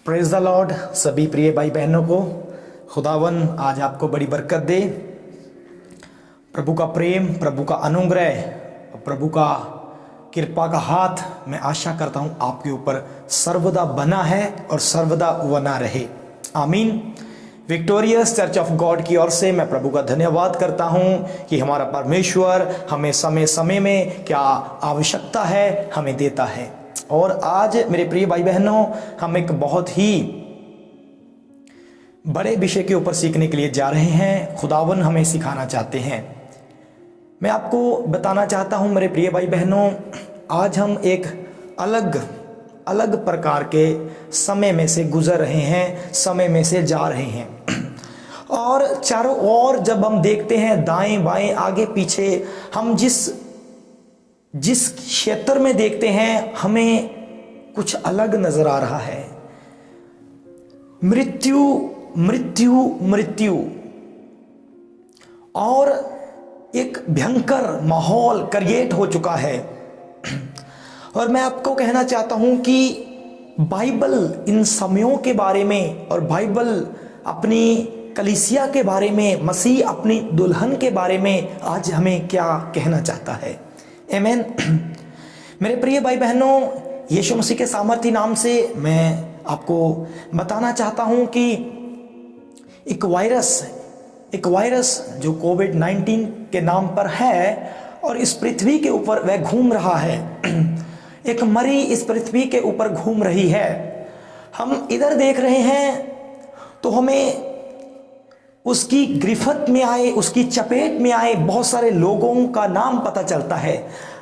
Praise the Lord. सभी प्रिय भाई बहनों को खुदावन आज आपको बड़ी बरकत दे। प्रभु का प्रेम, प्रभु का अनुग्रह, प्रभु का कृपा का हाथ मैं आशा करता हूँ आपके ऊपर सर्वदा बना है और सर्वदा बना रहे। आमीन। विक्टोरियस चर्च ऑफ गॉड की ओर से मैं प्रभु का धन्यवाद करता हूँ कि हमारा परमेश्वर हमें समय समय में क्या आवश्यकता है हमें देता है। और आज मेरे प्रिय भाई बहनों, हम एक बहुत ही बड़े विषय के ऊपर सीखने के लिए जा रहे हैं। खुदावन हमें सिखाना चाहते हैं। मैं आपको बताना चाहता हूं मेरे प्रिय भाई बहनों, आज हम एक अलग प्रकार के समय में से गुजर रहे हैं, समय में से जा रहे हैं। और चारों ओर जब हम देखते हैं, दाएं बाएं आगे पीछे, हम जिस क्षेत्र में देखते हैं हमें कुछ अलग नजर आ रहा है। मृत्यु मृत्यु मृत्यु और एक भयंकर माहौल क्रिएट हो चुका है। और मैं आपको कहना चाहता हूं कि बाइबल इन समयों के बारे में और बाइबल अपनी कलीसिया के बारे में, मसीह अपनी दुल्हन के बारे में आज हमें क्या कहना चाहता है। आमीन। मेरे प्रिय भाई बहनों, यीशु मसीह के सामर्थी नाम से मैं आपको बताना चाहता हूं कि एक वायरस जो कोविड-19 के नाम पर है और इस पृथ्वी के ऊपर वह घूम रहा है। एक मरी इस पृथ्वी के ऊपर घूम रही है। हम इधर देख रहे हैं तो हमें उसकी गिरफ्त में आए, उसकी चपेट में आए बहुत सारे लोगों का नाम पता चलता है।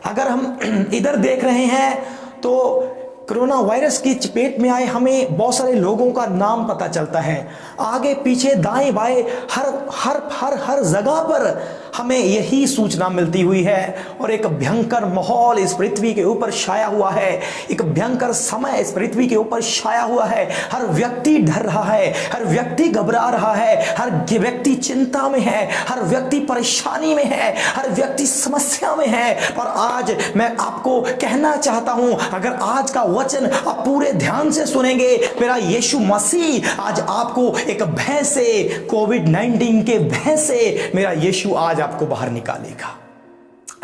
अगर हम इधर देख रहे हैं तो कोरोना वायरस की चपेट में आए हमें बहुत सारे लोगों का नाम पता चलता है। आगे पीछे दाएं बाएं हर जगह पर हमें यही सूचना मिलती हुई है। और एक भयंकर माहौल इस पृथ्वी के ऊपर छाया हुआ है। एक भयंकर समय इस पृथ्वी के ऊपर छाया हुआ है। हर व्यक्ति डर रहा है, हर व्यक्ति घबरा रहा है, हर व्यक्ति चिंता में है, हर व्यक्ति परेशानी में है, हर व्यक्ति समस्या में है। और आज मैं आपको कहना चाहता हूं, अगर आज का वचन आप पूरे ध्यान से सुनेंगे, मेरा यीशु मसीह आज आपको एक भय से, कोविड-19 के भय से मेरा यीशु आज आपको बाहर निकालेगा।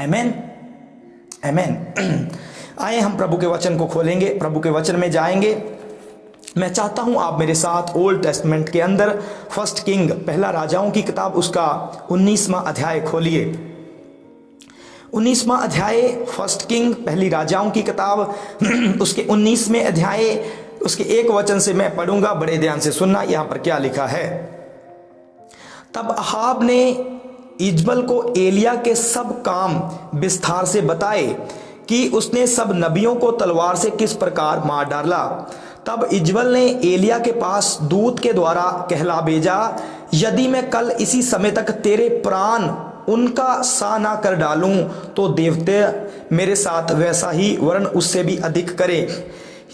आमीन, आमीन। आए हम प्रभु के वचन को खोलेंगे, प्रभु के वचन में जाएंगे। मैं चाहता हूं आप मेरे साथ ओल्ड टेस्टमेंट के अंदर फर्स्ट किंग, पहला राजाओं की किताब, उसका 19वां अध्याय खोलिए। 19वां अध्याय, फर्स्ट किंग, पहली राजाओं की किताब, उसके 19वें अध्याय, उसके एक वचन से मैं पढ़ूंगा, बड़े ध्यान से सुनना। यहां पर क्या लिखा है। तब अहाब ने इजबल को एलिया के सब काम विस्तार से बताए कि उसने सब नबियों को तलवार से किस प्रकार मार डाला। तब इजबल ने एलिया के पास दूत के द्वारा कहला भेजा, यदि मैं कल इसी समय तक तेरे प्राण उनका सा ना कर डालूं तो देवते मेरे साथ वैसा ही वरन उससे भी अधिक करे।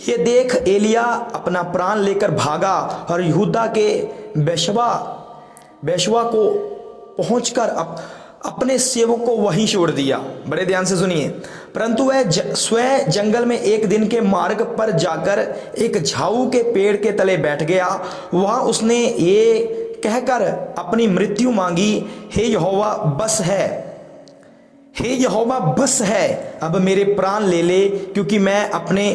ये देख एलिया अपना प्राण लेकर भागा और यहूदा के बेशवा को पहुंचकर अपने सेवक को वहीं छोड़ दिया। बड़े ध्यान से सुनिए। परंतु वह स्वयं जंगल में एक दिन के मार्ग पर जाकर एक झाऊ के पेड़ के तले बैठ गया। वहां उसने ये कहकर अपनी मृत्यु मांगी, हे यहोवा बस है, हे यहोवा बस है, अब मेरे प्राण ले ले, क्योंकि मैं अपने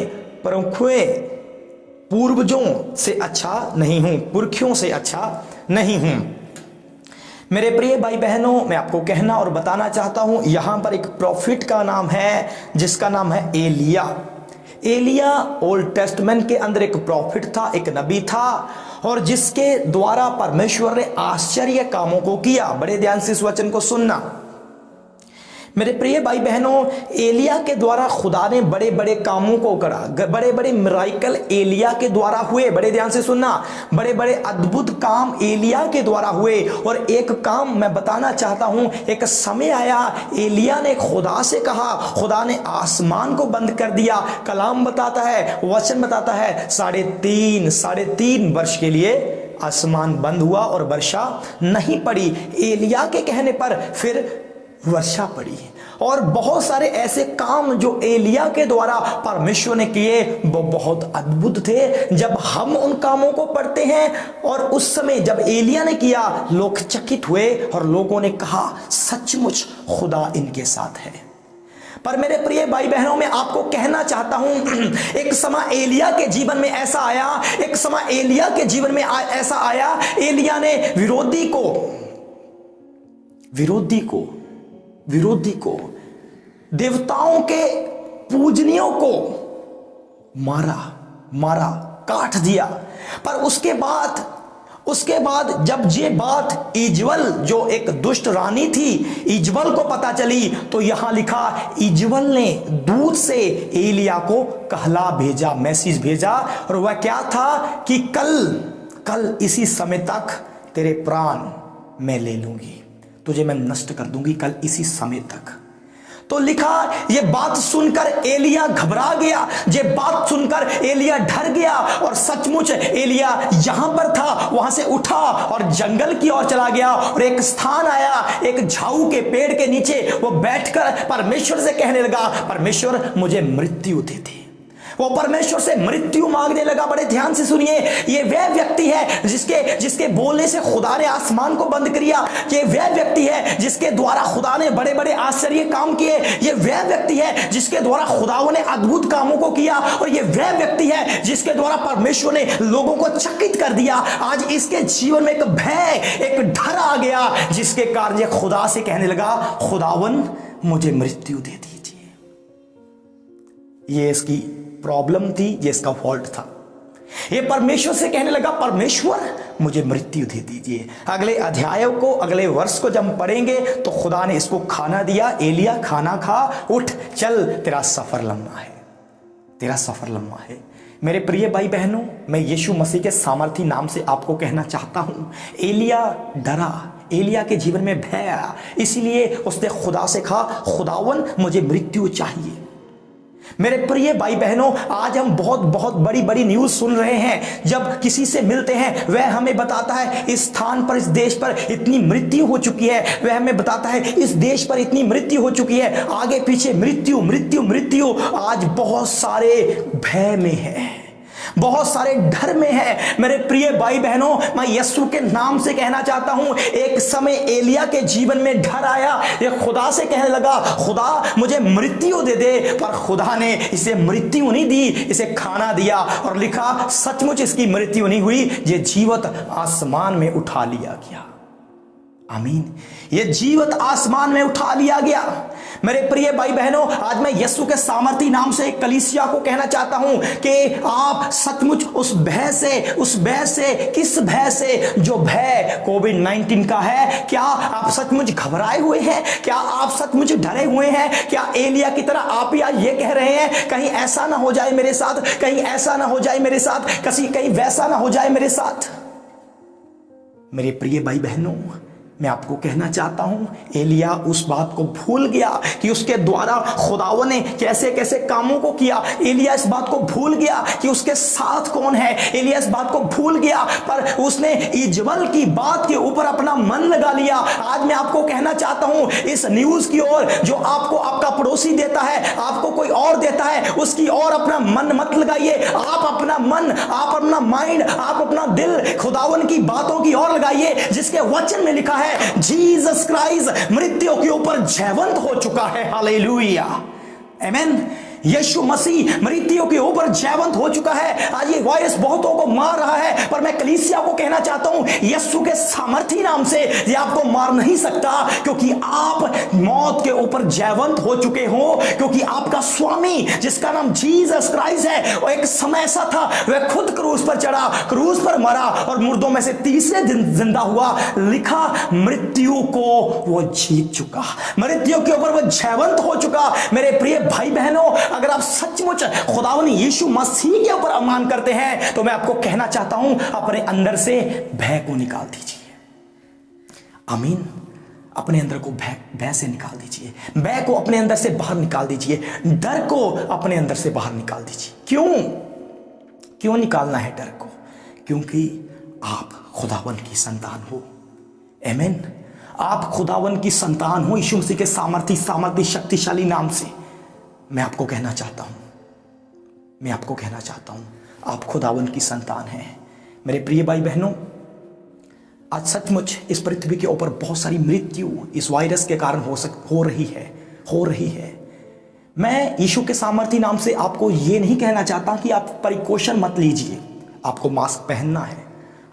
पूर्वजों से अच्छा नहीं हूं, पुरखियों से अच्छा नहीं हूं। मेरे प्रिय भाई बहनों, मैं आपको कहना और बताना चाहता हूं, यहां पर एक प्रॉफिट का नाम है जिसका नाम है एलिया। एलिया ओल्ड टेस्टमेंट के अंदर एक प्रॉफिट था, एक नबी था, और जिसके द्वारा परमेश्वर ने आश्चर्य कामों को किया। बड़े ध्यान से इस वचन को सुनना मेरे प्रिय भाई बहनों। एलिया के द्वारा खुदा ने बड़े बड़े कामों को करा, बड़े बड़े मिराकल एलिया के द्वारा हुए। बड़े ध्यान से सुनना, बड़े बड़े अद्भुत काम एलिया के द्वारा हुए। और एक काम मैं बताना चाहता हूं, एक समय आया एलिया ने खुदा से कहा, खुदा ने आसमान को बंद कर दिया। कलाम बताता है, वचन बताता है, 3.5 वर्ष के लिए आसमान बंद हुआ और वर्षा नहीं पड़ी। एलिया के कहने पर फिर वर्षा पड़ी और बहुत सारे ऐसे काम जो एलिया के द्वारा परमेश्वर ने किए वो बहुत अद्भुत थे। जब हम उन कामों को पढ़ते हैं और उस समय जब एलिया ने किया, लोग चकित हुए और लोगों ने कहा सचमुच खुदा इनके साथ है। पर मेरे प्रिय भाई बहनों, मैं आपको कहना चाहता हूं, एक समय एलिया के जीवन में ऐसा आया, एक समय एलिया के जीवन में ऐसा आया, एलिया ने विरोधी को देवताओं के पूजनियों को मारा, काट दिया। पर उसके बाद जब ये बात इजबल, जो एक दुष्ट रानी थी, इजबल को पता चली, तो यहां लिखा इजबल ने दूत से एलिया को कहला भेजा, मैसेज भेजा, और वह क्या था कि कल इसी समय तक तेरे प्राण मैं ले लूंगी, तुझे मैं नष्ट कर दूंगी, कल इसी समय तक। तो लिखा, ये बात सुनकर एलिया घबरा गया, ये बात सुनकर एलिया डर गया, और सचमुच एलिया यहां पर था, वहां से उठा और जंगल की ओर चला गया, और एक स्थान आया, एक झाऊ के पेड़ के नीचे वो बैठकर परमेश्वर से कहने लगा, परमेश्वर मुझे मृत्यु दे दे। वो परमेश्वर से मृत्यु मांगने लगा। बड़े ध्यान से सुनिए, ये वह व्यक्ति है जिसके बोलने से खुदा ने आसमान को बंद किया। ये वह व्यक्ति है जिसके द्वारा खुदा ने बड़े बड़े आश्चर्य काम किए। ये वह व्यक्ति है जिसके द्वारा खुदाओं ने अद्भुत कामों को किया, और ये वह व्यक्ति है जिसके द्वारा परमेश्वर ने लोगों को चकित कर दिया। आज इसके जीवन में एक भय, एक डर आ गया, जिसके कारण ये खुदा से कहने लगा, खुदावन मुझे मृत्यु दे दीजिए। ये इसकी प्रॉब्लम थी, ये इसका फॉल्ट था। ये परमेश्वर से कहने लगा, परमेश्वर मुझे मृत्यु दे दीजिए। अगले अध्यायों को, अगले वर्ष को जब पढ़ेंगे तो खुदा ने इसको खाना दिया, एलिया खाना खा, उठ चल, तेरा सफर लंबा है। मेरे प्रिय भाई बहनों, मैं यीशु मसीह के सामर्थी नाम से आपको कहना चाहता हूं, एलिया डरा, एलिया के जीवन में भय आया, इसीलिए उसने खुदा से कहा, खुदावन मुझे मृत्यु चाहिए। मेरे प्रिय भाई बहनों, आज हम बहुत बड़ी न्यूज सुन रहे हैं। जब किसी से मिलते हैं, वह हमें बताता है इस स्थान पर, इस देश पर इतनी मृत्यु हो चुकी है, वह हमें बताता है इस देश पर इतनी मृत्यु हो चुकी है, आगे पीछे मृत्यु। आज बहुत सारे भय में है, बहुत सारे डर में है। मेरे प्रिय भाई बहनों, मैं यीशु के नाम से कहना चाहता हूं, एक समय एलिया के जीवन में डर आया, ये खुदा से कहने लगा, खुदा मुझे मृत्यु दे दे, पर खुदा ने इसे मृत्यु नहीं दी, इसे खाना दिया, और लिखा सचमुच इसकी मृत्यु नहीं हुई, ये जीवत आसमान में उठा लिया गया। आमीन। ये जीवत आसमान में उठा लिया गया। मेरे प्रिय भाई बहनों, आज मैं यीशु के सामर्थी नाम से एक कलीसिया को कहना चाहता हूं कि आप सचमुच उस भय से, किस भय से, जो भय कोविड-19 का है, क्या आप सचमुच घबराए हुए हैं? क्या आप सचमुच डरे हुए हैं? क्या एलिया की तरह आप या ये कह रहे हैं, कहीं ऐसा ना हो जाए मेरे साथ, कहीं ऐसा ना हो जाए मेरे साथ, कहीं वैसा ना हो जाए मेरे साथ? मेरे प्रिय भाई बहनों, मैं आपको कहना चाहता हूं, एलिया उस बात को भूल गया कि उसके द्वारा खुदावन ने कैसे कैसे कामों को किया। एलिया इस बात को भूल गया कि उसके साथ कौन है। एलिया इस बात को भूल गया, पर उसने इजबल की बात के ऊपर अपना मन लगा लिया। आज मैं आपको कहना चाहता हूं, इस न्यूज की ओर जो आपको आपका पड़ोसी देता है, आपको कोई और देता है, उसकी ओर अपना मन मत लगाइए। आप अपना मन, आप अपना माइंड, आप अपना दिल खुदावन की बातों की ओर लगाइए, जिसके वचन में लिखा है जीसस क्राइस्ट मृत्यु के ऊपर जयवंत हो चुका है। हालेलुया, आमीन। यीशु मसीह मृत्यु के ऊपर जयवंत हो चुका है। आज ये वायरस बहुतों को मार रहा है, पर मैं कलीसिया को कहना चाहता हूं, यीशु के सामर्थी नाम से ये आपको मार नहीं सकता, क्योंकि आप मौत के ऊपर जयवंत हो चुके हो, क्योंकि आपका स्वामी जिसका नाम जीसस क्राइस्ट है, वो एक समय ऐसा था, वह खुद क्रूस पर चढ़ा, क्रूस पर मरा, और मुर्दों में से तीसरे दिन जिंदा हुआ। लिखा मृत्यु को वो जीत चुका, मृत्यु के ऊपर वो जयवंत हो चुका। मेरे प्रिय भाई बहनों, अगर आप सचमुच खुदावन यीशु मसीह के ऊपर अभिमान करते हैं, तो मैं आपको कहना चाहता हूं, अपने अंदर से भय को निकाल दीजिए। आमीन। अपने अंदर को भय से निकाल दीजिए, भय को अपने अंदर से बाहर निकाल दीजिए, डर को अपने अंदर से बाहर निकाल दीजिए। क्यों निकालना है डर को? क्योंकि आप खुदावन की संतान हो। आमीन। आप खुदावन की संतान हो यीशु मसीह के सामर्थी शक्तिशाली नाम से मैं आपको कहना चाहता हूं, मैं आपको कहना चाहता हूं, आप खुदावन की संतान हैं। मेरे प्रिय भाई बहनों, आज सचमुच इस पृथ्वी के ऊपर बहुत सारी मृत्यु इस वायरस के कारण हो रही है। मैं यीशु के सामर्थी नाम से आपको ये नहीं कहना चाहता कि आप प्रिकॉशन मत लीजिए। आपको मास्क पहनना है,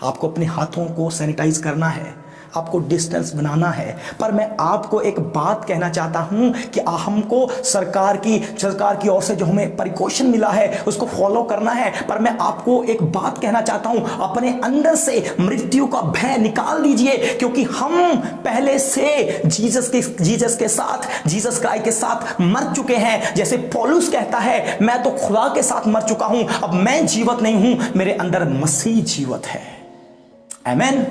आपको अपने हाथों को सैनिटाइज करना है, आपको डिस्टेंस बनाना है, पर मैं आपको एक बात कहना चाहता हूं कि हमको सरकार की ओर से जो हमें प्रिकॉशन मिला है उसको फॉलो करना है। पर मैं आपको एक बात कहना चाहता हूं, अपने अंदर से मृत्यु का भय निकाल दीजिए, क्योंकि हम पहले से जीसस क्राइस्ट के साथ मर चुके हैं। जैसे पौलुस कहता है, मैं तो खुदा के साथ मर चुका हूं, अब मैं जीवित नहीं हूं, मेरे अंदर मसीह जीवित है। आमीन।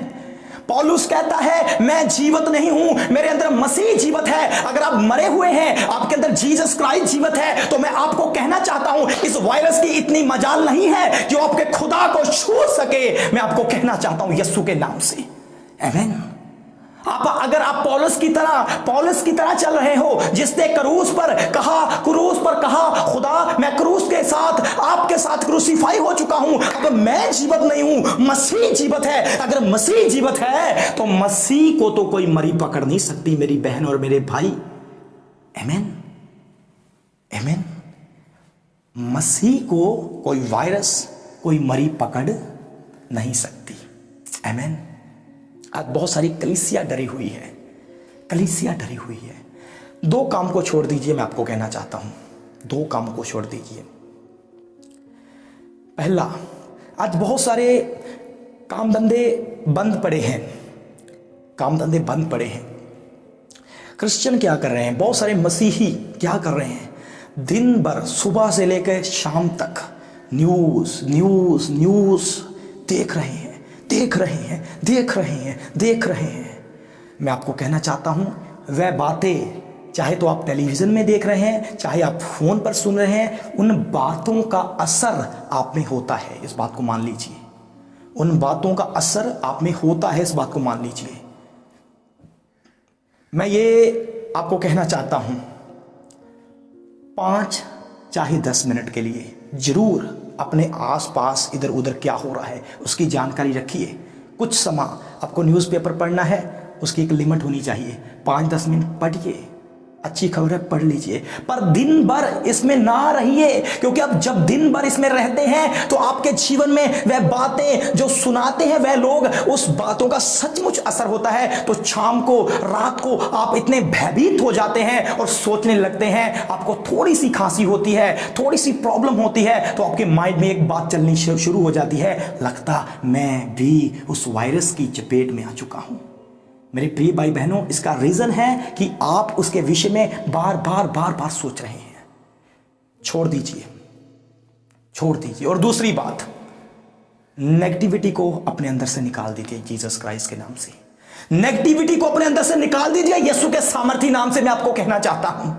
पौलुस कहता है, मैं जीवित नहीं हूं, मेरे अंदर मसीह जीवित है। अगर आप मरे हुए हैं, आपके अंदर जीसस क्राइस्ट जीवित है, तो मैं आपको कहना चाहता हूं, इस वायरस की इतनी मजाल नहीं है जो आपके खुदा को छू सके। मैं आपको कहना चाहता हूं यीशु के नाम से। आमीन। अगर आप पौलुस की तरह चल रहे हो, जिसने क्रूस पर कहा खुदा मैं क्रूस के साथ आपके साथ क्रूसीफाई हो चुका हूं, अब मैं जीवित नहीं हूं, मसीह जीवित है। अगर मसीह जीवित है तो मसीह को तो कोई मरी पकड़ नहीं सकती, मेरी बहन और मेरे भाई। आमीन, आमीन। मसीह को कोई वायरस, कोई मरी पकड़ नहीं सकती। आमीन। आज बहुत सारी कलीसिया डरी हुई है। दो काम को छोड़ दीजिए, मैं आपको कहना चाहता हूं, दो काम को छोड़ दीजिए। पहला, आज बहुत सारे काम धंधे बंद पड़े हैं। क्रिश्चियन क्या कर रहे हैं, बहुत सारे मसीही क्या कर रहे हैं, दिन भर सुबह से लेकर शाम तक न्यूज़ देख रहे हैं। मैं आपको कहना चाहता हूं, वह बातें चाहे तो आप टेलीविजन में देख रहे हैं, चाहे आप फोन पर सुन रहे हैं, उन बातों का असर आप में होता है, इस बात को मान लीजिए। उन बातों का असर आप में होता है, इस बात को मान लीजिए। मैं ये आपको कहना चाहता हूं, 5 चाहे 10 मिनट के लिए जरूर अपने आसपास इधर उधर क्या हो रहा है उसकी जानकारी रखिए। कुछ समय आपको न्यूज़पेपर पढ़ना है, उसकी एक लिमिट होनी चाहिए। 5-10 मिनट पढ़िए, अच्छी खबरें पढ़ लीजिए, पर दिन भर इसमें ना रहिए, क्योंकि अब जब दिन भर इसमें रहते हैं तो आपके जीवन में वह बातें जो सुनाते हैं वह लोग, उस बातों का सचमुच असर होता है। तो शाम को, रात को आप इतने भयभीत हो जाते हैं और सोचने लगते हैं, आपको थोड़ी सी खांसी होती है, थोड़ी सी प्रॉब्लम होती है, तो आपके माइंड में एक बात चलनी शुरू हो जाती है, लगता मैं भी उस वायरस की चपेट में आ चुका हूं। मेरे प्रिय भाई बहनों, इसका रीजन है कि आप उसके विषय में बार बार सोच रहे हैं। छोड़ दीजिए। और दूसरी बात, नेगेटिविटी को अपने अंदर से निकाल दीजिए जीसस क्राइस्ट के नाम से। नेगेटिविटी को अपने अंदर से निकाल दीजिए यीशु के सामर्थी नाम से। मैं आपको कहना चाहता हूं,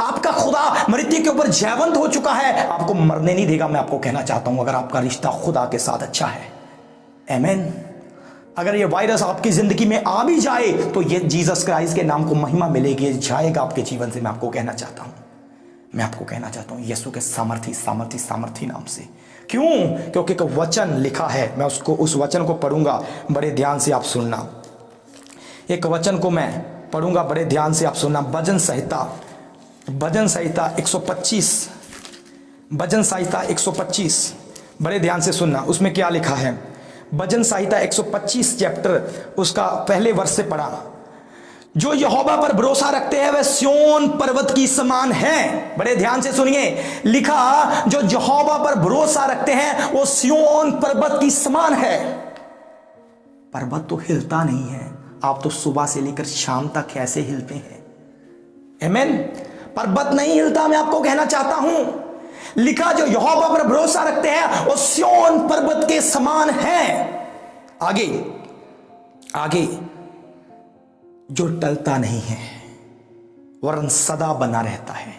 आपका खुदा मृत्यु के ऊपर जयवंत हो चुका है, आपको मरने नहीं देगा। मैं आपको कहना चाहता हूं, अगर आपका रिश्ता खुदा के साथ अच्छा है। आमीन। अगर ये वायरस आपकी जिंदगी में आ भी जाए तो ये जीसस क्राइस्ट के नाम को महिमा मिलेगी, जाएगा आपके जीवन से। मैं आपको कहना चाहता हूं यीशु के सामर्थी नाम से। क्यों? क्योंकि एक वचन लिखा है, मैं उस वचन को पढ़ूंगा, बड़े ध्यान से आप सुनना। एक वचन को मैं पढ़ूंगा, बड़े ध्यान से आप सुनना। भजन संहिता 125, बड़े ध्यान से सुनना। उसमें क्या लिखा है? भजन संहिता 125 चैप्टर, उसका पहले वर्ष से पढ़ा। जो यहोवा पर भरोसा रखते हैं वह सिय्योन पर्वत की समान है। बड़े ध्यान से सुनिए, लिखा जो यहोवा पर भरोसा रखते हैं वो सिय्योन पर्वत की समान है। पर्वत तो हिलता नहीं है, आप तो सुबह से लेकर शाम तक कैसे हिलते हैं? आमीन। पर्वत नहीं हिलता, मैं आपको कहना चाहता हूं। लिखा जो यहोवा पर भरोसा रखते हैं वो सिय्योन पर्वत के समान है। आगे जो टलता नहीं है वरन सदा बना रहता है,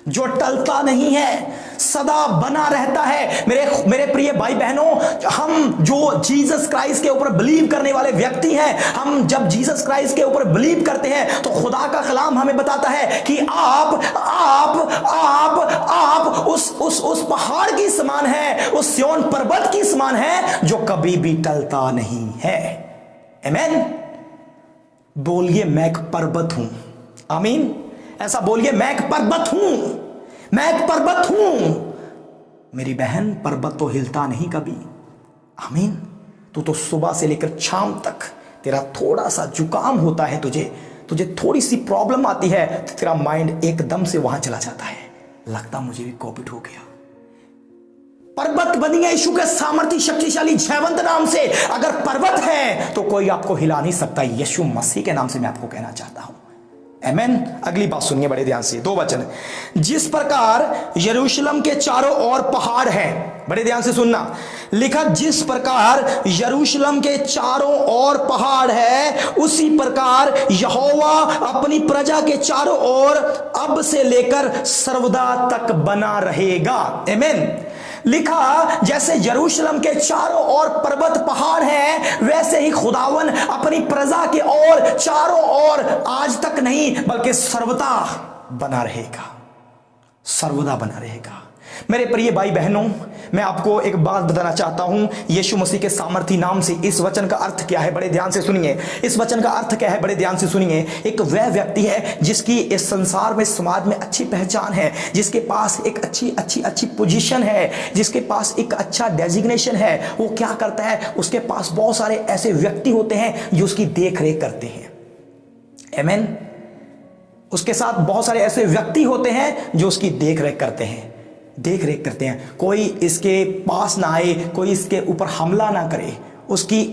जो टलता नहीं है, सदा बना रहता है। मेरे प्रिय भाई बहनों, हम जो जीसस क्राइस्ट के ऊपर बिलीव करने वाले व्यक्ति हैं, हम जब जीसस क्राइस्ट के ऊपर बिलीव करते हैं तो खुदा का कलाम हमें बताता है कि आप उस पहाड़ की समान है, उस सिय्योन पर्वत की समान है जो कभी भी टलता नहीं है। आमीन। बोलिए मैं एक पर्वत हूं। आमीन। ऐसा बोलिए, मैं एक पर्वत हूं, मैं एक पर्वत हूं। मेरी बहन, पर्वत तो हिलता नहीं कभी। आमीन। तो सुबह से लेकर शाम तक तेरा थोड़ा सा जुकाम होता है, तुझे थोड़ी सी प्रॉब्लम आती है तो तेरा माइंड एकदम से वहां चला जाता है, लगता मुझे भी कोविड हो गया। पर्वत बनी है यीशु के सामर्थी शक्तिशाली जयवंत नाम से। अगर पर्वत है तो कोई आपको हिला नहीं सकता। यीशु मसीह के नाम से मैं आपको कहना चाहता हूं। आमीन। अगली बात सुनिए बड़े ध्यान से, 2 वचन। जिस प्रकार यरूशलेम के चारों ओर पहाड़ हैं, बड़े ध्यान से सुनना, लिखा जिस प्रकार यरूशलेम के चारों ओर पहाड़ है, उसी प्रकार यहोवा अपनी प्रजा के चारों ओर अब से लेकर सर्वदा तक बना रहेगा। आमीन। लिखा जैसे यरूशलेम के चारों ओर पर्वत पहाड़ हैं, वैसे ही खुदावन अपनी प्रजा के ओर चारों ओर आज तक नहीं बल्कि सर्वदा बना रहेगा, सर्वदा बना रहेगा। मेरे प्रिय भाई बहनों, मैं आपको एक बात बताना चाहता हूं, यीशु मसीह के सामर्थी नाम से। इस वचन का अर्थ क्या है, बड़े ध्यान से सुनिए। इस वचन का अर्थ क्या है, बड़े ध्यान से सुनिए। एक वह व्यक्ति है जिसकी इस संसार में, समाज में अच्छी पहचान है, जिसके पास एक अच्छी पोजीशन है, जिसके पास एक अच्छा डेजिग्नेशन है। वो क्या करता है, उसके पास बहुत सारे ऐसे व्यक्ति होते हैं जो उसकी देख रेख करते हैं। आमीन। उसके साथ बहुत सारे ऐसे व्यक्ति होते हैं जो उसकी देख रेख करते हैं, कोई इसके पास ना आए, कोई इसके ऊपर हमला ना करे, उसकी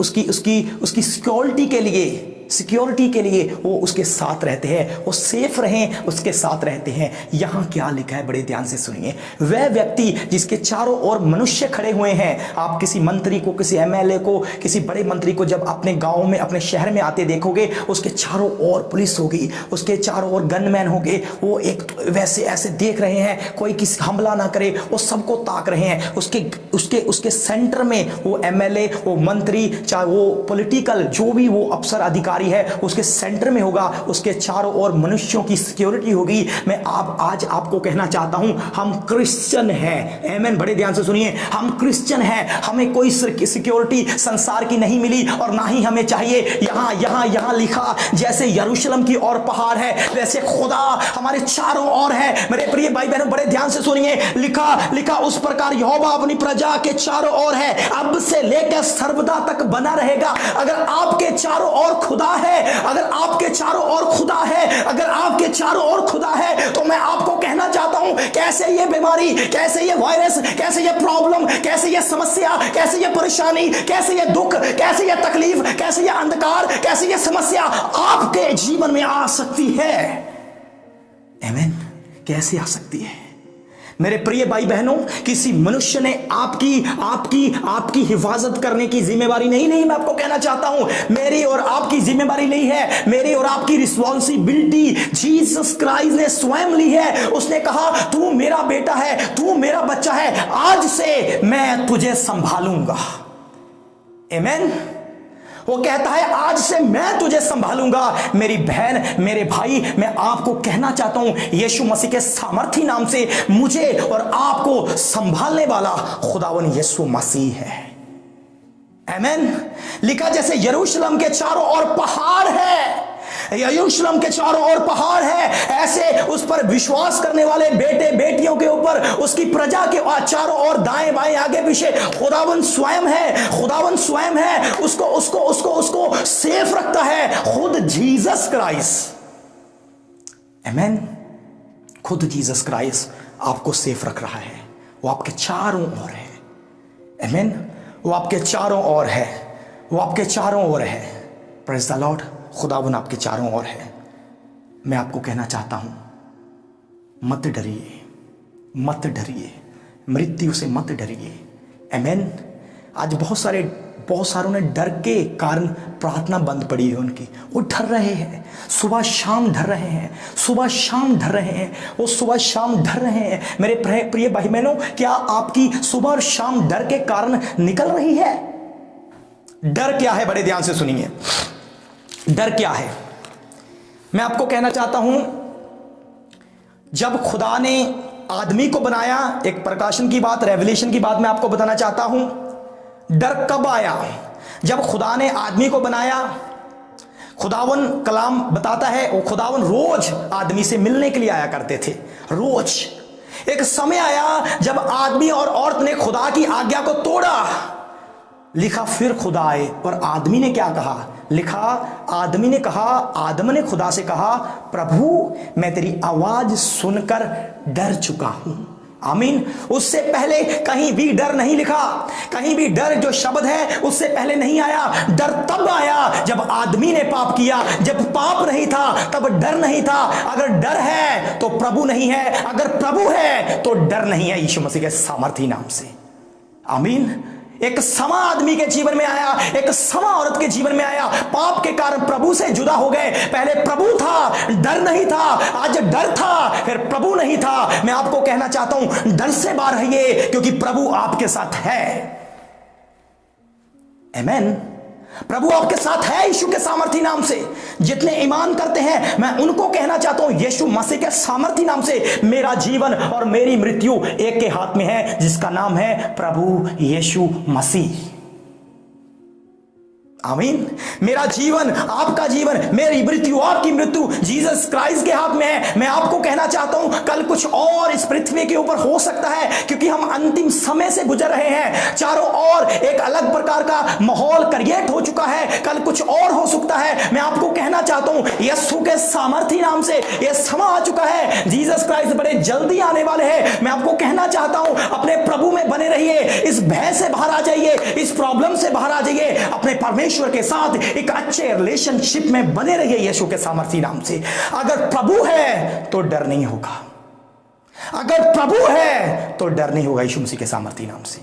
सिक्योरिटी के लिए वो उसके साथ रहते हैं, वो सेफ रहें, उसके साथ रहते हैं। यहां क्या लिखा है, बड़े ध्यान से सुनिए। वह व्यक्ति जिसके चारों ओर मनुष्य खड़े हुए हैं। आप किसी मंत्री को, किसी एमएलए को, किसी बड़े मंत्री को जब अपने गांव में, अपने शहर में आते देखोगे, उसके चारों ओर पुलिस होगी, उसके चारों ओर गनमैन होंगे। वो एक वैसे ऐसे देख रहे हैं कोई किसी हमला ना करे, वो सबको ताक रहे हैं। उसके सेंटर में वो एमएलए, वो मंत्री, चाहे वो पॉलिटिकल जो भी वो अफसर अधिकारी है, उसके सेंटर में होगा, उसके चारों ओर मनुष्यों की सिक्योरिटी होगी। मैं आज आपको कहना चाहता हूं, हम क्रिश्चियन हैं। आमीन। बड़े ध्यान से सुनिए, हम क्रिश्चियन हैं। हमें कोई सिक्योरिटी संसार की नहीं मिली और ना ही हमें चाहिए। यहां लिखा जैसे यरूशलेम की ओर पहाड़ है, वैसे खुदा हमारे चारों ओर है। मेरे प्रिय भाई बहनों, बड़े ध्यान से सुनिए। लिखा उस प्रकार यहोवा अपनी प्रजा के चारों ओर है, अब से लेकर सर्वदा तक बना रहेगा। अगर आपके चारों ओर खुदा है, अगर आपके चारों ओर खुदा है, अगर आपके चारों ओर खुदा है, तो मैं आपको कहना चाहता हूं, कैसे ये बीमारी, कैसे ये वायरस, कैसे ये प्रॉब्लम, कैसे ये समस्या, कैसे ये परेशानी, कैसे ये दुख, कैसे ये तकलीफ, कैसे ये अंधकार, कैसे ये समस्या आपके जीवन में आ सकती है। आमीन। कैसे आ सकती है? मेरे प्रिय भाई बहनों, किसी मनुष्य ने आपकी हिफाजत करने की जिम्मेवारी नहीं, मैं आपको कहना चाहता हूं, मेरी और आपकी जिम्मेवारी नहीं है, मेरी और आपकी रिस्पॉन्सिबिलिटी जीसस क्राइस्ट ने स्वयं ली है। उसने कहा, तू मेरा बेटा है, तू मेरा बच्चा है, आज से मैं तुझे संभालूंगा। आमीन। वो कहता है, आज से मैं तुझे संभालूंगा। मेरी बहन, मेरे भाई, मैं आपको कहना चाहता हूं, यीशु मसीह के सामर्थी नाम से मुझे और आपको संभालने वाला खुदावन यीशु मसीह है। आमीन। लिखा जैसे यरूशलेम के चारों ओर पहाड़ है, यरूशलेम के चारों ओर पहाड़ है, ऐसे उस पर विश्वास करने वाले बेटे बेटियों के ऊपर, उसकी प्रजा के चारों ओर दाएं बाएं आगे पीछे खुदावन स्वयं है। खुदावन स्वयं है, उसको सेफ रखता है, खुद जीसस क्राइस्ट। आमीन। खुद जीसस क्राइस्ट आपको सेफ रख रहा है। वो आपके चारों ओर है। आमीन। वो आपके चारों ओर है, वो आपके चारों ओर है। Praise the Lord. खुदावन आपके चारों ओर है। मैं आपको कहना चाहता हूं, मत डरिए, मत डरिए, मृत्यु से मत डरिए। आमीन। आज बहुत सारों ने डर के कारण प्रार्थना बंद पड़ी है उनकी। वो डर रहे हैं, सुबह शाम डर रहे हैं, सुबह शाम डर रहे हैं, वो सुबह शाम डर रहे हैं। मेरे प्रिय भाई बहनों, क्या आपकी सुबह और शाम डर के कारण निकल रही है? डर क्या है? बड़े ध्यान से सुनिए, डर क्या है। मैं आपको कहना चाहता हूं, जब खुदा ने आदमी को बनाया, एक प्रकाशन की बात, रेवलेशन की बात मैं आपको बताना चाहता हूं। डर कब आया? जब खुदा ने आदमी को बनाया। खुदावन कलाम बताता है, वो खुदावन रोज आदमी से मिलने के लिए आया करते थे, रोज। एक समय आया जब आदमी और औरत ने खुदा की आज्ञा को तोड़ा। लिखा फिर खुदा आए और आदमी ने क्या कहा? लिखा आदमी ने कहा, आदम ने खुदा से कहा, प्रभु मैं तेरी आवाज सुनकर डर चुका हूं। आमीन। उससे पहले कहीं भी डर नहीं लिखा, कहीं भी डर जो शब्द है उससे पहले नहीं आया। डर तब आया जब आदमी ने पाप किया। जब पाप नहीं था तब डर नहीं था। अगर डर है तो प्रभु नहीं है, अगर प्रभु है तो डर नहीं है, यीशु मसीह के सामर्थी नाम से। आमीन। एक समा आदमी के जीवन में आया, एक समा औरत के जीवन में आया। पाप के कारण प्रभु से जुदा हो गए। पहले प्रभु था, डर नहीं था। आज डर था, फिर प्रभु नहीं था। मैं आपको कहना चाहता हूं, डर से बाहर रहिए, क्योंकि प्रभु आपके साथ है। आमीन। प्रभु आपके साथ है यीशु के सामर्थी नाम से। जितने ईमान करते हैं, मैं उनको कहना चाहता हूं, यीशु मसीह के सामर्थी नाम से मेरा जीवन और मेरी मृत्यु एक के हाथ में है, जिसका नाम है प्रभु यीशु मसीह। आमीन। मेरा जीवन, आपका जीवन, मेरी मृत्यु, आपकी मृत्यु जीसस क्राइस्ट के हाथ में है। मैं आपको कहना चाहता हूं, कल कुछ और इस पृथ्वी के ऊपर हो सकता है, क्योंकि हम अंतिम समय से गुजर रहे हैं। चारों ओर एक अलग प्रकार का माहौल क्रिएट हो चुका है, कल कुछ और हो सकता है। मैं आपको कहना चाहता हूं, यीशु के सामर्थी नाम से यह समय आ चुका है। जीसस क्राइस्ट बड़े जल्दी आने वाले हैं। मैं आपको कहना चाहता हूं, अपने प्रभु में बने रहिए। इस भय से बाहर आ जाइए, इस प्रॉब्लम से बाहर आ जाइए। अपने परमेश्वर के साथ एक अच्छे रिलेशनशिप में बने रहिए यीशु के सामर्थी नाम से। अगर प्रभु है तो डर नहीं होगा, अगर प्रभु है तो डर नहीं होगा, यीशु मसीह के सामर्थी नाम से।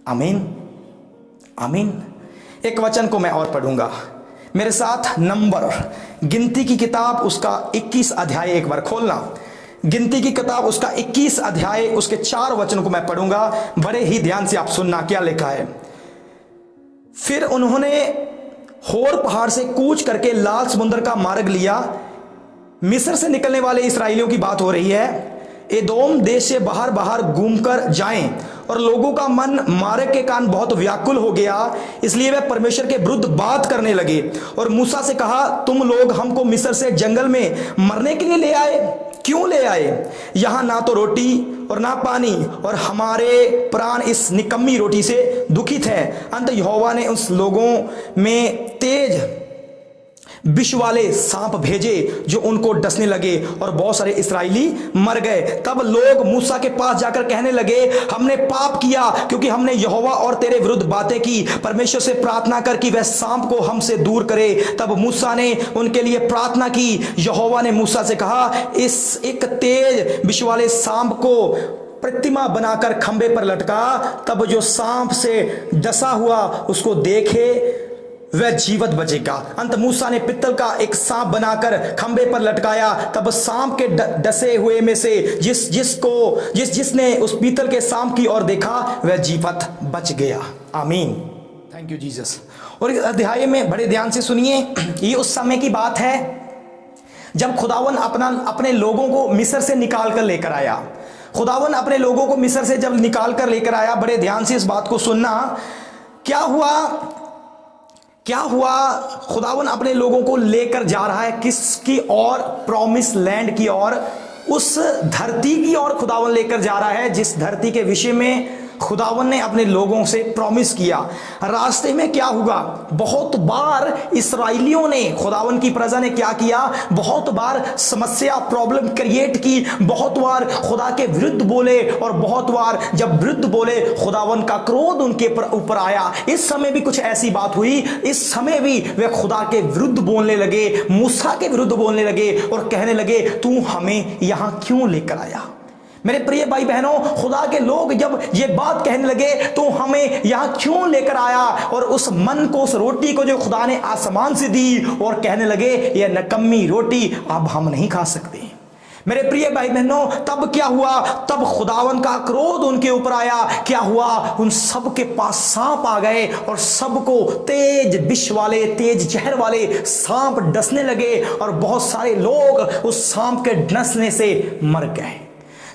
आमीन। आमीन। एक वचन को मैं और पढ़ूंगा मेरे साथ। नंबर, गिनती की किताब उसका 21 अध्याय, एक बार खोलना। गिनती की किताब उसका 21 अध्याय, उसके 4 वचन को मैं पढ़ूंगा। बड़े ही ध्यान से आप सुनना क्या लिखा है। फिर उन्होंने होर पहाड़ से कूच करके लाल समुद्र का मार्ग लिया। मिस्र से निकलने वाले इसराइलियों की बात हो रही है। एदोम देश से बाहर बाहर घूमकर जाएं, और लोगों का मन मार्ग के कारण बहुत व्याकुल हो गया, इसलिए वे परमेश्वर के विरुद्ध बात करने लगे और मूसा से कहा, तुम लोग हमको मिस्र से जंगल में मरने के लिए ले आए? क्यों ले आए? यहाँ ना तो रोटी और ना पानी, और हमारे प्राण इस निकम्मी रोटी से दुखित है। अंत यहोवा ने उस लोगों में तेज विष वाले सांप भेजे जो उनको डसने लगे, और बहुत सारे इस्राएली मर गए। तब लोग मूसा के पास जाकर कहने लगे, हमने पाप किया क्योंकि हमने यहोवा और तेरे विरुद्ध बातें की। परमेश्वर से प्रार्थना कर कि वह सांप को हमसे दूर करे। तब मूसा ने उनके लिए प्रार्थना की। यहोवा ने मूसा से कहा, इस एक तेज विष वाले सांप को प्रतिमा बनाकर खंबे पर लटका, तब जो सांप से डसा हुआ उसको देखे वह जीवित बचेगा। अंत मूसा ने पित्तल का एक सांप बनाकर खंबे पर लटकाया। तब सांप के डसे हुए में से जिसने उस पीतल के सांप की ओर देखा वह जीवित बच गया। आमीन। Thank you Jesus. और इस अध्याय में बड़े ध्यान से सुनिए, ये उस समय की बात है जब खुदावन अपने लोगों को मिस्र से निकाल कर लेकर आया। खुदावन अपने लोगों को मिस्र से जब निकाल कर लेकर आया, बड़े ध्यान से इस बात को सुनना। क्या हुआ? खुदावन अपने लोगों को लेकर जा रहा है किसकी ओर? प्रॉमिस लैंड की ओर, उस धरती की ओर खुदावन लेकर जा रहा है जिस धरती के विषय में खुदावन ने अपने लोगों से प्रॉमिस किया। रास्ते में क्या हुआ? बहुत बार इस्राएलियों ने, खुदावन की प्रजा ने क्या किया? बहुत बार समस्या, प्रॉब्लम क्रिएट की। बहुत बार खुदा के विरुद्ध बोले, और बहुत बार जब विरुद्ध बोले खुदावन का क्रोध उनके ऊपर आया। इस समय भी कुछ ऐसी बात हुई। इस समय भी वे खुदा के विरुद्ध बोलने लगे, मूसा के विरुद्ध बोलने लगे और कहने लगे, तू हमें यहां क्यों लेकर आया? मेरे प्रिय भाई बहनों, खुदा के लोग जब ये बात कहने लगे तो हमें यहां क्यों लेकर आया, और उस मन को, उस रोटी को जो खुदा ने आसमान से दी, और कहने लगे ये नकम्मी रोटी अब हम नहीं खा सकते। मेरे प्रिय भाई बहनों, तब क्या हुआ? तब खुदावन का क्रोध उनके ऊपर आया। क्या हुआ? उन सब के पास सांप आ गए और सबको तेज विष वाले, तेज जहर वाले सांप डसने लगे, और बहुत सारे लोग उस सांप के डसने से मर गए।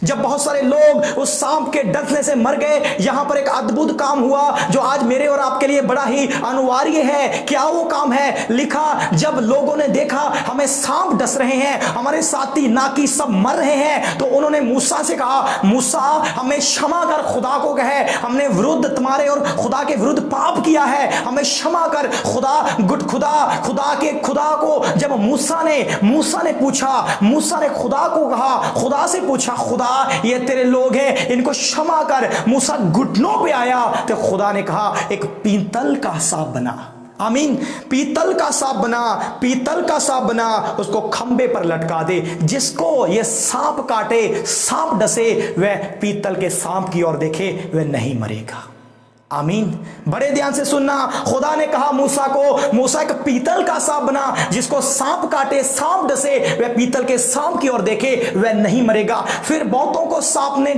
जब बहुत सारे लोग उस सांप के डसने से मर गए, यहां पर एक अद्भुत काम हुआ जो आज मेरे और आपके लिए बड़ा ही अनिवार्य है। क्या वो काम है? लिखा, जब लोगों ने देखा हमें सांप डस रहे हैं, हमारे साथी नाकी सब मर रहे हैं, तो उन्होंने मूसा से कहा, मूसा हमें क्षमा कर, खुदा को कहे हमने विरुद्ध तुम्हारे और खुदा के विरुद्ध पाप किया है, हमें क्षमा कर। खुदा को जब मूसा ने पूछा, मूसा ने खुदा को कहा, खुदा से पूछा, खुदा ये तेरे लोग हैं, इनको क्षमा कर। मूसा घुटनों पे आया तो खुदा ने कहा एक पीतल का सांप बना। आमीन। पीतल का सांप बना, पीतल का सांप बना, उसको खंबे पर लटका दे, जिसको ये सांप काटे, सांप डसे, वह पीतल के सांप की ओर देखे, वह नहीं मरेगा। आमीन। बड़े ध्यान से सुनना, खुदा ने कहा मूसा को, मूसा एक पीतल का सांप बना, जिसको सांप काटे, सांप डसे, वह पीतल के सांप की ओर देखे, वह नहीं मरेगा। फिर बहुतों को सांप ने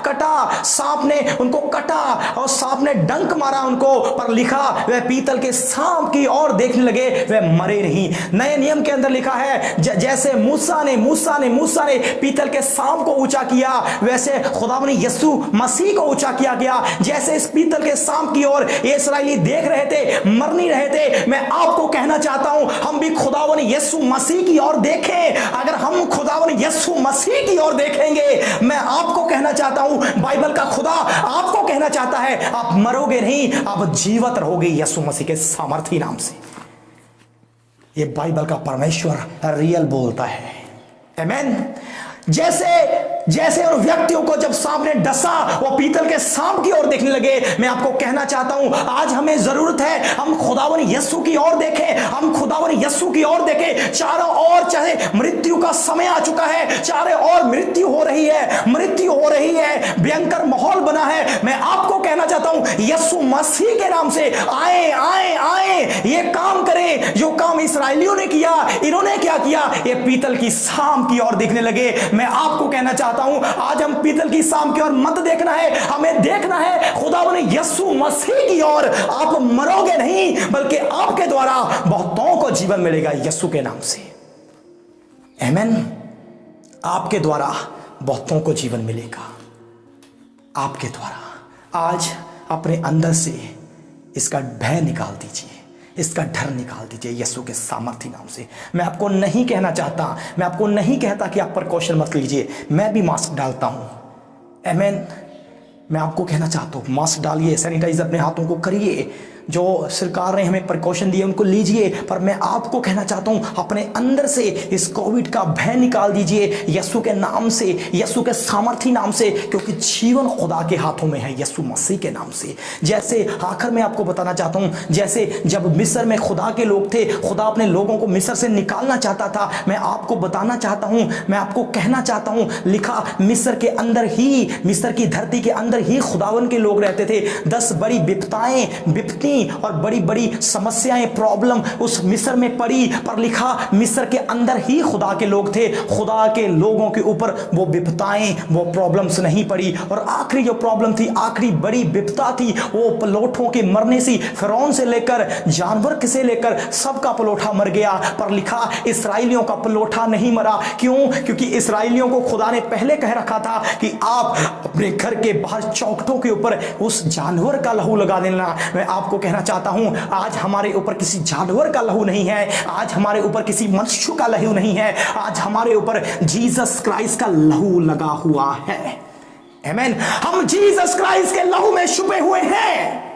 कटा, सांप ने उनको कटा और सांप ने डंक मारा उनको, पर लिखा वह पीतल के सांप की ओर देखने लगे, वह मरे नहीं। नए नियम के अंदर लिखा है, जैसे मूसा ने पीतल के सांप को ऊंचा किया, वैसे खुदा ने यीशु मसीह को ऊंचा किया गया। जैसे इस पीतल के सांप की ओर इस्राएली देख रहे थे, मर नहीं रहे थे, मैं आपको कहना चाहता हूं हम भी खुदावन यीशु मसीह की ओर देखें। अगर हम खुदावन यीशु मसीह की ओर देखेंगे, मैं आपको कहना चाहता हूं, बाइबल का खुदा आपको कहना चाहता है, आप मरोगे नहीं, आप जीवित रहोगे यीशु मसीह के सामर्थी नाम से। यह बाइबल का परमेश्वर रियल बोलता है। आमीन। जैसे उन व्यक्तियों को जब सांप ने डसा, वो पीतल के सांप की ओर देखने लगे। मैं आपको कहना चाहता हूं, आज हमें जरूरत है हम खुदावन यीशु की ओर देखें, हम खुदावन यीशु की ओर देखें। चारों ओर चाहे मृत्यु का समय आ चुका है, चारों ओर मृत्यु हो रही है, भयंकर माहौल बना है। मैं आपको कहना चाहता हूं, यीशु मसीह के नाम से आए, ये काम करें जो काम इस्राएलियों ने किया। इन्होंने क्या किया? ये पीतल की सांप की ओर देखने लगे। मैं आपको कहना चाहता हूं, आज हम पीतल की सांप की ओर मत देखना है, हमें देखना है खुदावन यीशु मसीह की ओर। आप मरोगे नहीं, बल्कि आपके द्वारा बहुतों को जीवन मिलेगा यीशु के नाम से। आमीन। आपके द्वारा बहुतों को जीवन मिलेगा, आपके द्वारा। आज अपने अंदर से इसका भय निकाल दीजिए, इसका डर निकाल दीजिए यीशु के सामर्थी नाम से। मैं आपको नहीं कहना चाहता, मैं आपको नहीं कहता कि आप प्रिकॉशन मत लीजिए, मैं भी मास्क डालता हूं। आमीन। मैं आपको कहना चाहता हूं, मास्क डालिए, सैनिटाइज अपने हाथों को करिए, जो सरकार ने हमें प्रिकॉशन दिए उनको लीजिए। पर मैं आपको कहना चाहता हूं, अपने अंदर से इस कोविड का भय निकाल दीजिए यीशु के नाम से, यीशु के सामर्थी नाम से, क्योंकि जीवन खुदा के हाथों में है यीशु मसीह के नाम से। जैसे आखिर में आपको बताना चाहता हूं, जैसे जब मिस्र में खुदा के लोग थे, खुदा अपने लोगों को मिस्र से निकालना चाहता था। मैं आपको बताना चाहता हूं, मैं आपको कहना चाहता हूं, लिखा मिस्र के अंदर ही, मिस्र की धरती के अंदर ही खुदावन के लोग रहते थे। 10 बड़ी विपत्ति और बड़ी बड़ी समस्याएं, प्रॉब्लम उस मिस्र में पड़ी, पर लिखा मिस्र के अंदर ही खुदा के लोग थे। खुदा के लोगों के ऊपर वो विपत्ताएं, वो प्रॉब्लम्स नहीं पड़ी। और आखिरी जो प्रॉब्लम थी, आखिरी बड़ी विपत्ता थी, वो पलोठों के मरने से, फिरौन से लेकर जानवर से लेकर सबका पलोठा मर गया। पर लिखा इस्राएलियों का पलोठा नहीं मरा। क्यों? क्योंकि इस्राएलियों को खुदा ने पहले कह रखा था कि आप अपने घर के बाहर चौखटों के ऊपर उस जानवर का लहू लगा देना। मैं आपको कहना चाहता हूं, आज हमारे ऊपर किसी जानवर का लहू नहीं है, आज हमारे ऊपर किसी मनुष्य का लहू नहीं है, आज हमारे ऊपर जीसस क्राइस्ट का लहू लगा हुआ है। आमीन। हम जीसस क्राइस्ट के लहू में छुपे हुए हैं।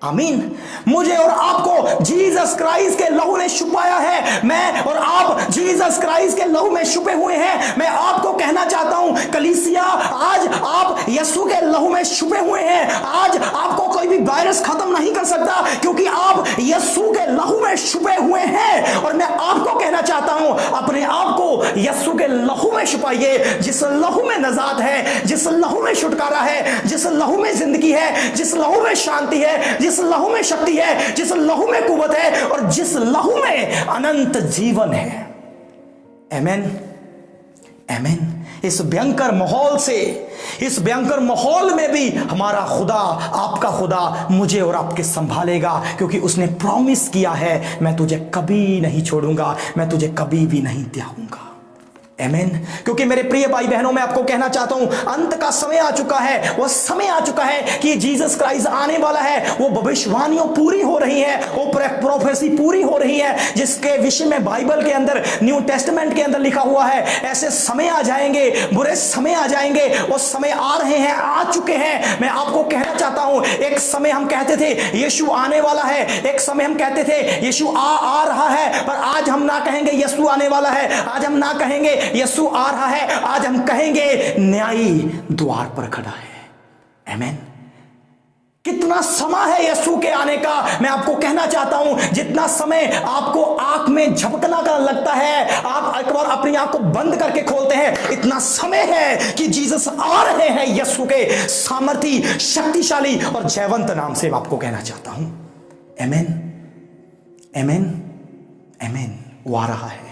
आमीन। मुझे और आपको जीसस क्राइस्ट के लहू ने छुपाया है। मैं और आप जीसस क्राइस्ट के लहू में छुपे हुए हैं। मैं आपको कहना चाहता हूं, कलीसिया, आज आप यीशु के लहू में छुपे हुए हैं। आज आपको कोई भी वायरस खत्म नहीं कर सकता, क्योंकि आप यीशु के लहू में छुपे हुए हैं। और मैं आपको कहना चाहता हूं, अपने आप को यीशु के लहू में छुपाइए। जिस लहू में नजात है, जिस लहू में छुटकारा है, जिस लहू में जिंदगी है, जिस लहू में शांति है, जिस लहू में शक्ति है, जिस लहू में कुव्वत है और जिस लहू में अनंत जीवन है। आमीन, आमीन। इस भयंकर माहौल से, इस भयंकर माहौल में भी हमारा खुदा, आपका खुदा मुझे और आपके संभालेगा, क्योंकि उसने प्रॉमिस किया है, मैं तुझे कभी नहीं छोड़ूंगा, मैं तुझे कभी भी नहीं त्यागूंगा। आमीन। क्योंकि मेरे प्रिय भाई बहनों, मैं आपको कहना चाहता हूं, अंत का समय आ चुका है। वो समय आ चुका है कि जीसस क्राइस्ट आने वाला है। वो भविष्यवाणियां पूरी हो रही हैं, वो प्रोफेसी पूरी हो रही है, जिसके विषय में बाइबल के अंदर, न्यू टेस्टमेंट के अंदर लिखा हुआ है। ऐसे समय आ जाएंगे, बुरे समय आ जाएंगे, वो समय आ रहे हैं, आ चुके हैं। मैं आपको कहना चाहता हूं, एक समय हम कहते थे यीशु आने वाला है, एक समय हम कहते थे यीशु आ रहा है, पर आज हम ना कहेंगे यीशु आने वाला है, आज हम ना कहेंगे यीशु आ रहा है, आज हम कहेंगे न्यायी द्वार पर खड़ा है। आमीन। कितना समय है यीशु के आने का, मैं आपको कहना चाहता हूं, जितना समय आपको आंख में झपकना का लगता है, आप एक बार अपनी आंख को बंद करके खोलते हैं, इतना समय है कि जीसस आ रहे हैं। यीशु के सामर्थी, शक्तिशाली और जयवंत नाम से मैं आपको कहना चाहता हूं। आमीन, आमीन, आमीन। वो आ रहा है,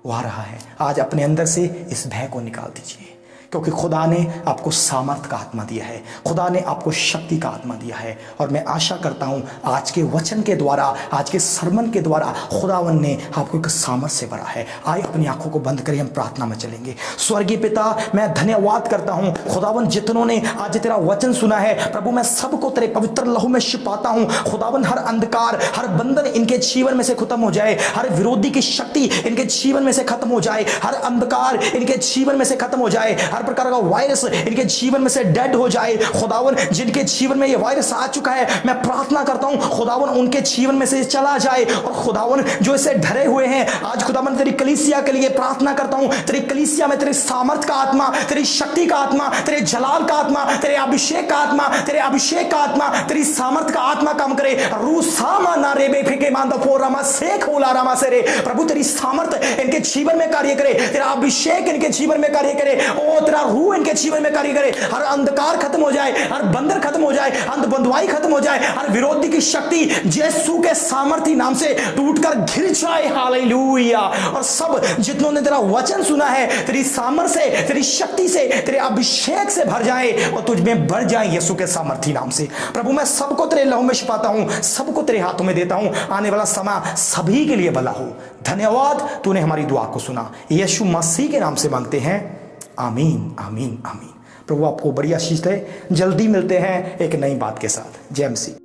वो आ रहा है। आज अपने अंदर से इस भय को निकाल दीजिए, क्योंकि खुदा ने आपको सामर्थ का आत्मा दिया है, खुदा ने आपको शक्ति का आत्मा दिया है। और मैं आशा करता हूं आज के वचन के द्वारा, आज के सरमन के द्वारा खुदावन ने आपको एक सामर्थ से भरा है। आइए अपनी आंखों को बंद करिए, हम प्रार्थना में चलेंगे। स्वर्गीय पिता, मैं धन्यवाद करता हूं खुदावन, जितनों ने आज तेरा वचन सुना है प्रभु, मैं सबको तेरे पवित्र लहू में छिपाता हूं। खुदावन, हर अंधकार, हर बंधन इनके जीवन में से खत्म हो जाए, हर विरोधी की शक्ति इनके जीवन में से खत्म हो जाए, हर अंधकार इनके जीवन में से खत्म हो जाए, हर प्रकार का वायरस इनके जीवन में से डेड हो जाए। खुदावन, जिनके जीवन में ये वायरस आ चुका है, मैं प्रार्थना करता हूं खुदावन उनके जीवन में से चला जाए। और खुदावन, जो इसे डरे हुए हैं, आज खुदावन तेरी कलीसिया के लिए प्रार्थना करता हूं, तेरी कलीसिया में तेरे सामर्थ का आत्मा, तेरी शक्ति का आत्मा, तेरे जलाल का आत्मा, तेरे अभिषेक का आत्मा, तेरे अभिषेक का आत्मा, तेरी सामर्थ का आत्मा काम करे। रूसामा ना रेबे फेके मांदा फोरामा सेख होला रामा से रे प्रभु, तेरी सामर्थ इनके जीवन में कार्य करे, तेरा अभिषेक इनके जीवन में कार्य करे, ओ तेरा रूह इनके जीवन में कार्य करे। हर अंधकार खत्म हो जाए, हर बंधन खत्म हो जाए, अंधबंधुआई खत्म हो जाए, हर विरोधी की शक्ति यीशु के सामर्थी नाम से टूटकर गिर जाए। हालेलुया। और सब जितनों ने तेरा वचन सुना है, तेरी सामर्थ से, तेरी शक्ति से, तेरे अभिषेक से भर जाए और तुझ में बढ़ जाए यीशु के सामर्थी नाम से। प्रभु, मैं सबको तेरे लहू में छिपाता हूं, सबको तेरे हाथों में देता हूं। आने वाला समय सभी के लिए भला हो। धन्यवाद, तूने हमारी दुआ को सुना। यीशु मसीह के नाम से मांगते हैं, आमीन, आमीन, आमीन। प्रभु आपको बड़ी आशीष दे। जल्दी मिलते हैं एक नई बात के साथ। जय मसीह।